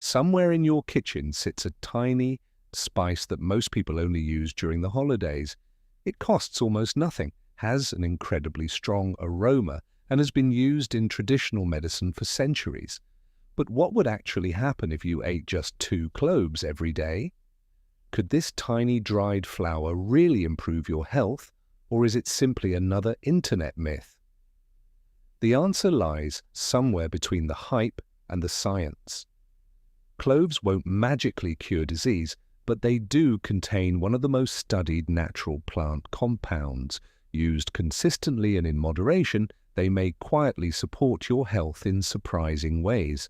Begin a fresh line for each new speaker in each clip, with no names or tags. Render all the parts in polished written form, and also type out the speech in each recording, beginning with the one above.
Somewhere in your kitchen sits a tiny spice that most people only use during the holidays. It costs almost nothing, has an incredibly strong aroma, and has been used in traditional medicine for centuries. But what would actually happen if you ate just 2 cloves every day? Could this tiny dried flower really improve your health, or is it simply another internet myth? The answer lies somewhere between the hype and the science. Cloves won't magically cure disease, but they do contain one of the most studied natural plant compounds. Used consistently and in moderation, they may quietly support your health in surprising ways.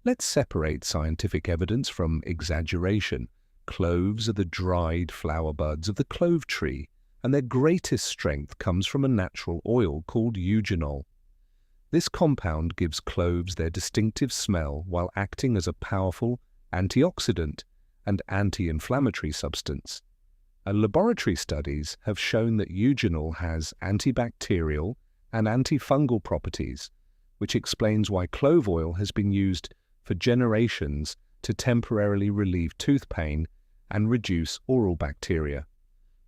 Let's separate scientific evidence from exaggeration. Cloves are the dried flower buds of the clove tree, and their greatest strength comes from a natural oil called eugenol. This compound gives cloves their distinctive smell while acting as a powerful antioxidant and anti-inflammatory substance. And laboratory studies have shown that eugenol has antibacterial and antifungal properties, which explains why clove oil has been used for generations to temporarily relieve tooth pain and reduce oral bacteria.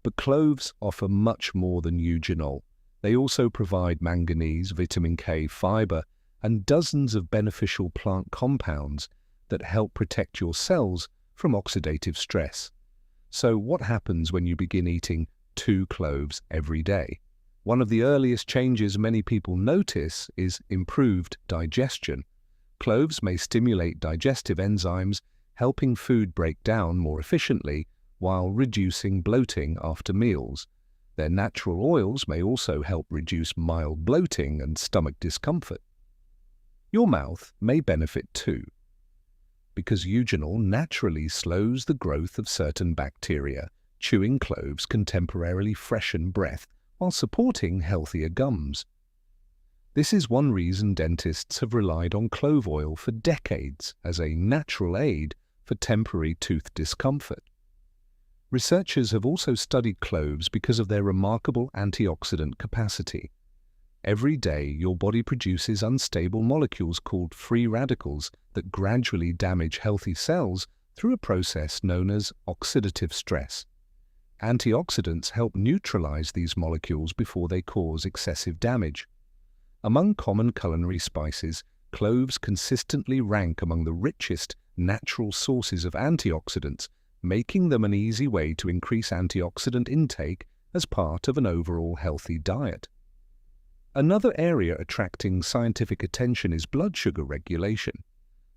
But cloves offer much more than eugenol. They also provide manganese, vitamin K, fiber, and dozens of beneficial plant compounds that help protect your cells from oxidative stress. So what happens when you begin eating 2 cloves every day? One of the earliest changes many people notice is improved digestion. Cloves may stimulate digestive enzymes, helping food break down more efficiently while reducing bloating after meals. Their natural oils may also help reduce mild bloating and stomach discomfort. Your mouth may benefit too, because eugenol naturally slows the growth of certain bacteria. Chewing cloves can temporarily freshen breath while supporting healthier gums. This is one reason dentists have relied on clove oil for decades as a natural aid for temporary tooth discomfort. Researchers have also studied cloves because of their remarkable antioxidant capacity. Every day, your body produces unstable molecules called free radicals that gradually damage healthy cells through a process known as oxidative stress. Antioxidants help neutralize these molecules before they cause excessive damage. Among common culinary spices, cloves consistently rank among the richest natural sources of antioxidants, making them an easy way to increase antioxidant intake as part of an overall healthy diet. Another area attracting scientific attention is blood sugar regulation.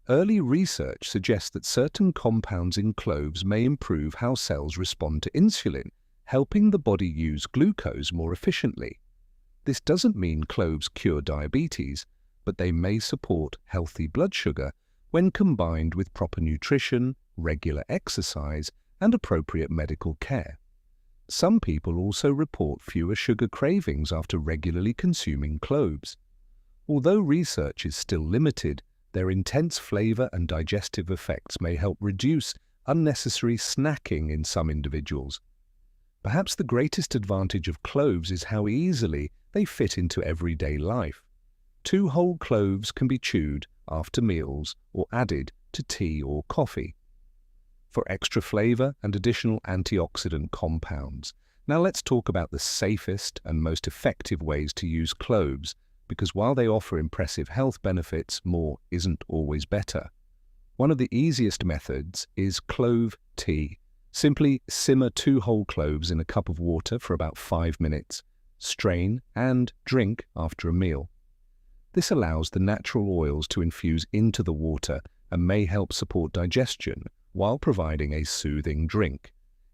Early research suggests that certain compounds in cloves may improve how cells respond to insulin, helping the body use glucose more efficiently. This doesn't mean cloves cure diabetes, but they may support healthy blood sugar when combined with proper nutrition, regular exercise, and appropriate medical care. Some people also report fewer sugar cravings after regularly consuming cloves. Although research is still limited, their intense flavor and digestive effects may help reduce unnecessary snacking in some individuals. Perhaps the greatest advantage of cloves is how easily they fit into everyday life. 2 whole cloves can be chewed after meals or added to tea or coffee for extra flavor and additional antioxidant compounds. Now let's talk about the safest and most effective ways to use cloves, because while they offer impressive health benefits, more isn't always better. One of the easiest methods is clove tea. Simply simmer 2 whole cloves in a cup of water for about 5 minutes, strain and drink after a meal. This allows the natural oils to infuse into the water and may help support digestion while providing a soothing drink.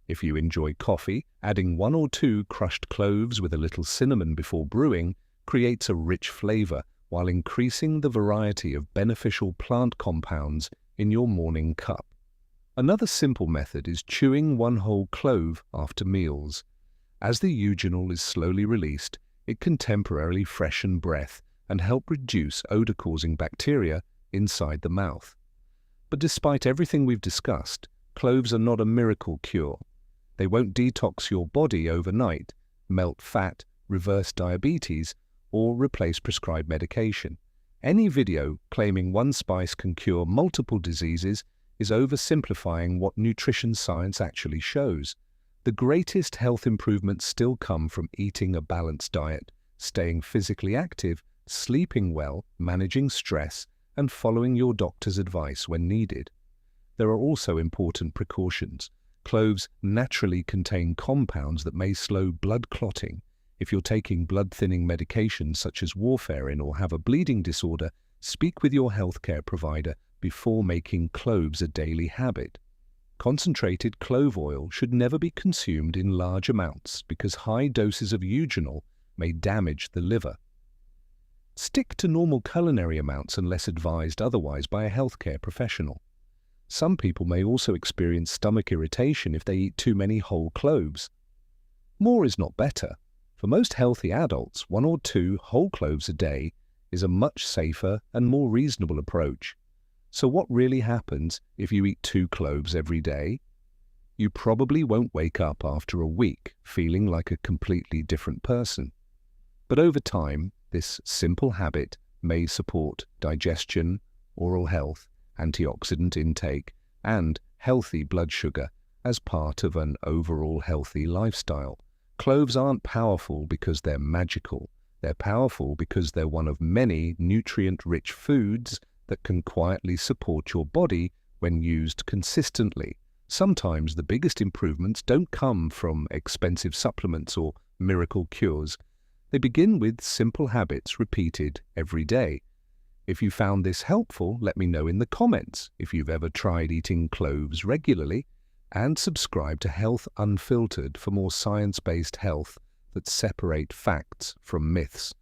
If you enjoy coffee, adding 1 or 2 crushed cloves with a little cinnamon before brewing creates a rich flavor while increasing the variety of beneficial plant compounds in your morning cup. Another simple method is chewing 1 whole clove after meals. As the eugenol is slowly released, it can temporarily freshen breath and help reduce odor-causing bacteria inside the mouth. But despite everything we've discussed, cloves are not a miracle cure. They won't detox your body overnight, melt fat, reverse diabetes, or replace prescribed medication. Any video claiming one spice can cure multiple diseases is oversimplifying what nutrition science actually shows. The greatest health improvements still come from eating a balanced diet, staying physically active, sleeping well, managing stress, and following your doctor's advice when needed. There are also important precautions. Cloves naturally contain compounds that may slow blood clotting. If you're taking blood-thinning medications such as warfarin or have a bleeding disorder, speak with your healthcare provider before making cloves a daily habit. Concentrated clove oil should never be consumed in large amounts because high doses of eugenol may damage the liver. Stick to normal culinary amounts unless advised otherwise by a healthcare professional. Some people may also experience stomach irritation if they eat too many whole cloves. More is not better. For most healthy adults, 1 or 2 whole cloves a day is a much safer and more reasonable approach. So what really happens if you eat 2 cloves every day? You probably won't wake up after a week feeling like a completely different person. But over time, this simple habit may support digestion, oral health, antioxidant intake, and healthy blood sugar as part of an overall healthy lifestyle. Cloves aren't powerful because they're magical. They're powerful because they're one of many nutrient-rich foods that can quietly support your body when used consistently. Sometimes the biggest improvements don't come from expensive supplements or miracle cures. They begin with simple habits repeated every day. If you found this helpful, let me know in the comments if you've ever tried eating cloves regularly, and subscribe to Health Unfiltered for more science-based health that separate facts from myths.